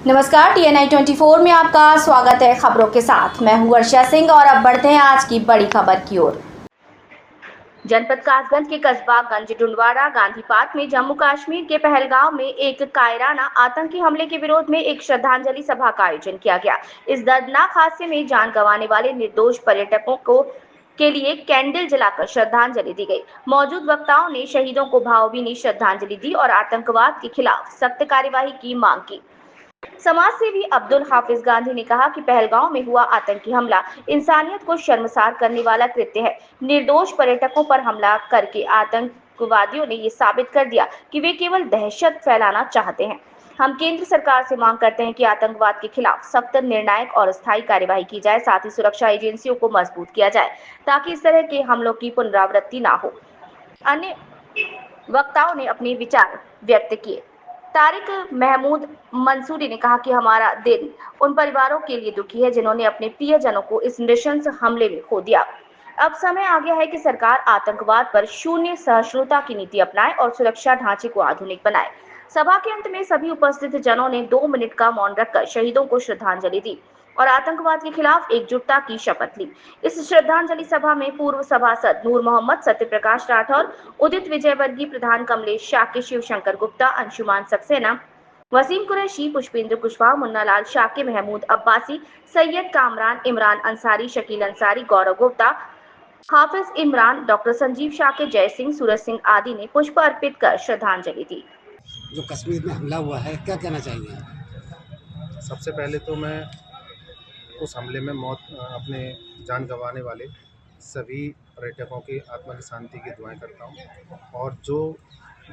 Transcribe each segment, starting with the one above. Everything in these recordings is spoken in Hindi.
नमस्कार, TNI 24 में आपका स्वागत है। खबरों के साथ मैं हूं वर्षा सिंह और अब बढ़ते हैं आज की बड़ी खबर की ओर। जनपद कासगंज के कस्बा गंज डुंडवाड़ा गांधी पार्क में जम्मू कश्मीर के पहलगाम में एक कायराना आतंकी हमले के विरोध में एक श्रद्धांजलि सभा का आयोजन किया गया। इस दर्दनाक हादसे में जान गंवाने वाले निर्दोष पर्यटकों को के लिए कैंडल जलाकर श्रद्धांजलि दी गई। मौजूद वक्ताओं ने शहीदों को भावभीनी श्रद्धांजलि दी और आतंकवाद के खिलाफ सख्त कार्यवाही की मांग की। समाज सेवी अब्दुल हाफिज गांधी ने कहा कि पहलगांव में हुआ आतंकी हमला इंसानियत को शर्मसार करने वाला कृत्य है। निर्दोष पर्यटकों पर हमला करके आतंकवादियों ने ये साबित कर दिया कि वे केवल दहशत फैलाना चाहते हैं। हम केंद्र सरकार से मांग करते हैं कि आतंकवाद के खिलाफ सख्त, निर्णायक और स्थायी कार्यवाही की जाए। साथ ही सुरक्षा एजेंसियों को मजबूत किया जाए ताकि इस तरह के हमलों की पुनरावृत्ति न हो। अन्य वक्ताओं ने अपने विचार व्यक्त किए। तारिक महमूद मंसूरी ने कहा कि हमारा दिल उन परिवारों के लिए दुखी है जिन्होंने अपने प्रियजनों को इस नृशंस हमले में खो दिया। अब समय आ गया है कि सरकार आतंकवाद पर शून्य सहिष्णुता की नीति अपनाए और सुरक्षा ढांचे को आधुनिक बनाए। सभा के अंत में सभी उपस्थित जनों ने 2 मिनट का मौन रखकर शहीदों को श्रद्धांजलि दी और आतंकवाद के खिलाफ एकजुटता की शपथ ली। इस श्रद्धांजलि सभा में पूर्व सभासद नूर मोहम्मद, सत्यप्रकाश राठौर, उदित विजयवर्गीय, प्रधान कमलेश शाक्य, शिवशंकर गुप्ता, अंशुमान सक्सेना, वसीम कुरैशी, पुष्पेंद्र कुशवाहा, मुन्नालाल शाक्य, महमूद अब्बासी, सैयद कामरान, इमरान अंसारी, शकील अंसारी, गौरव गुप्ता, हाफिज इमरान, डॉक्टर संजीव शाक्य, जय सिंह, सूरज सिंह आदि ने पुष्प अर्पित कर श्रद्धांजलि दी। जो कश्मीर में हमला हुआ है, क्या कहना चाहिए? सबसे पहले तो मैं उस हमले में अपने जान गंवाने वाले सभी पर्यटकों की आत्मा की शांति की दुआएं करता हूं और जो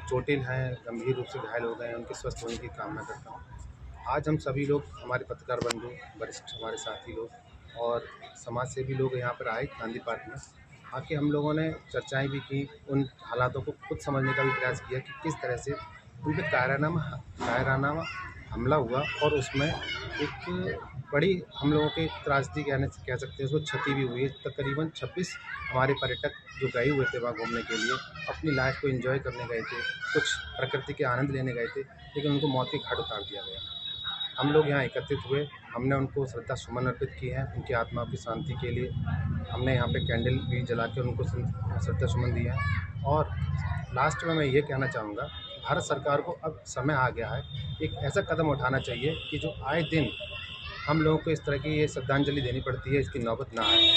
चोटिल हैं, गंभीर रूप से घायल हो गए हैं, उनके स्वस्थ होने की कामना करता हूं। आज हम सभी लोग, हमारे पत्रकार बंधु, वरिष्ठ हमारे साथी लोग और समाज सेवी लोग यहाँ पर आए गांधी पार्क में। आके हम लोगों ने चर्चाएं भी की, उन हालातों को खुद समझने का भी प्रयास किया कि किस तरह से उन पर कायराना हमला हुआ और उसमें एक बड़ी हम लोगों के त्रासदी कह सकते हैं, उसको क्षति भी हुई है। तकरीबन 26 हमारे पर्यटक जो गए हुए थे वहाँ घूमने के लिए, अपनी लाइफ को एंजॉय करने गए थे, कुछ प्रकृति के आनंद लेने गए थे, लेकिन उनको मौत के घाट उतार दिया गया। हम लोग यहाँ एकत्रित हुए, हमने उनको श्रद्धा सुमन अर्पित की है, उनकी आत्मा की शांति के लिए। हमने यहाँ पे कैंडल भी जला के उनको श्रद्धा सुमन दिया है। और लास्ट में मैं ये कहना चाहूँगा, भारत सरकार को अब समय आ गया है, एक ऐसा कदम उठाना चाहिए कि जो आए दिन हम लोगों को इस तरह की ये श्रद्धांजलि देनी पड़ती है, इसकी नौबत ना आए।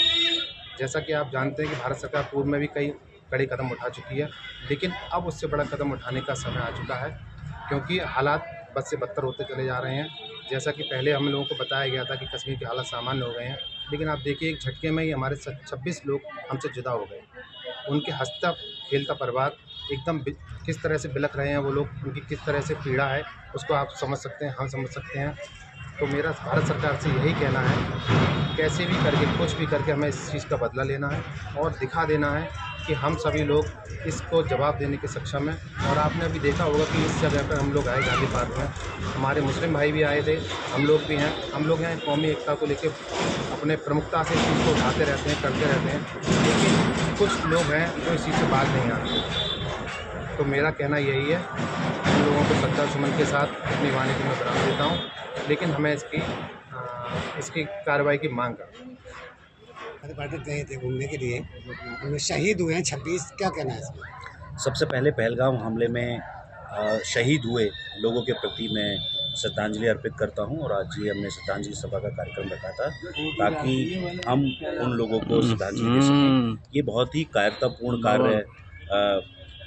जैसा कि आप जानते हैं कि भारत सरकार पूर्व में भी कई कड़े कदम उठा चुकी है, लेकिन अब उससे बड़ा कदम उठाने का समय आ चुका है, क्योंकि हालात बद से बदतर होते चले जा रहे हैं। जैसा कि पहले हम लोगों को बताया गया था कि कश्मीर के हालात सामान्य हो गए हैं, लेकिन आप देखिए एक झटके में ही हमारे 26 लोग हमसे जुदा हो गए। उनके हंसता खेलता परिवार एकदम किस तरह से बिलख रहे हैं वो लोग, उनकी किस तरह से पीड़ा है, उसको आप समझ सकते हैं, हम समझ सकते हैं। तो मेरा भारत सरकार से यही कहना है, कैसे भी करके, कुछ भी करके हमें इस चीज़ का बदला लेना है और दिखा देना है कि हम सभी लोग इसको जवाब देने के सक्षम हैं। और आपने अभी देखा होगा कि इस जगह पर हम लोग आए गांधी पार्क में, हमारे मुस्लिम भाई भी आए थे, हम लोग भी हैं। हम लोग यहाँ कौमी एकता को लेकर अपने प्रमुखता से इस चीज़ को उठाते रहते हैं, करते रहते हैं, लेकिन कुछ लोग हैं जो इस चीज़ से बात नहीं आते। तो मेरा कहना यही है, हम लोगों को श्रद्धा सुमन के साथ अपनी वाणी को मैं विराम देता हूँ, लेकिन हमें इसकी कार्रवाई की मांग करते। पर्यटक गए थे घूमने के लिए, उनमें शहीद हुए हैं 26, क्या कहना है इसमें? सबसे पहले पहलगाम हमले में शहीद हुए लोगों के प्रति मैं श्रद्धांजलि अर्पित करता हूं और आज ये हमने श्रद्धांजलि सभा का कार्यक्रम रखा था ताकि हम उन लोगों को श्रद्धांजलि दे सकें। ये बहुत ही कायरतापूर्ण कार्य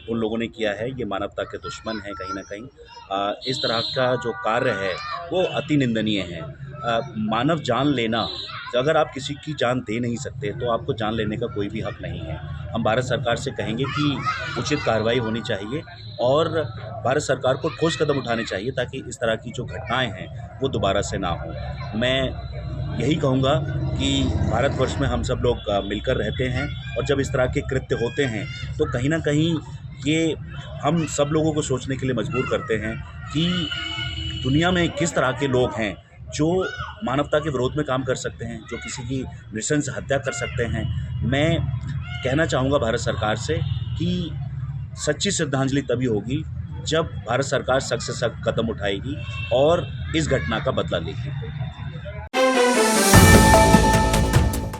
उन लोगों ने किया है, ये मानवता के दुश्मन हैं कहीं ना कहीं। इस तरह का जो कार्य है वो अति निंदनीय है। मानव जान लेना, अगर आप किसी की जान दे नहीं सकते तो आपको जान लेने का कोई भी हक नहीं है। हम भारत सरकार से कहेंगे कि उचित कार्रवाई होनी चाहिए और भारत सरकार को ठोस कदम उठाने चाहिए ताकि इस तरह की जो घटनाएं हैं वो दोबारा से ना हो। मैं यही कहूँगा कि भारतवर्ष में हम सब लोग मिलकर रहते हैं और जब इस तरह के कृत्य होते हैं तो कहीं ना कहीं ये हम सब लोगों को सोचने के लिए मजबूर करते हैं कि दुनिया में किस तरह के लोग हैं जो मानवता के विरोध में काम कर सकते हैं, जो किसी की नृशंस हत्या कर सकते हैं। मैं कहना चाहूँगा भारत सरकार से कि सच्ची श्रद्धांजलि तभी होगी जब भारत सरकार सख्त से सख्त कदम उठाएगी और इस घटना का बदला लेगी।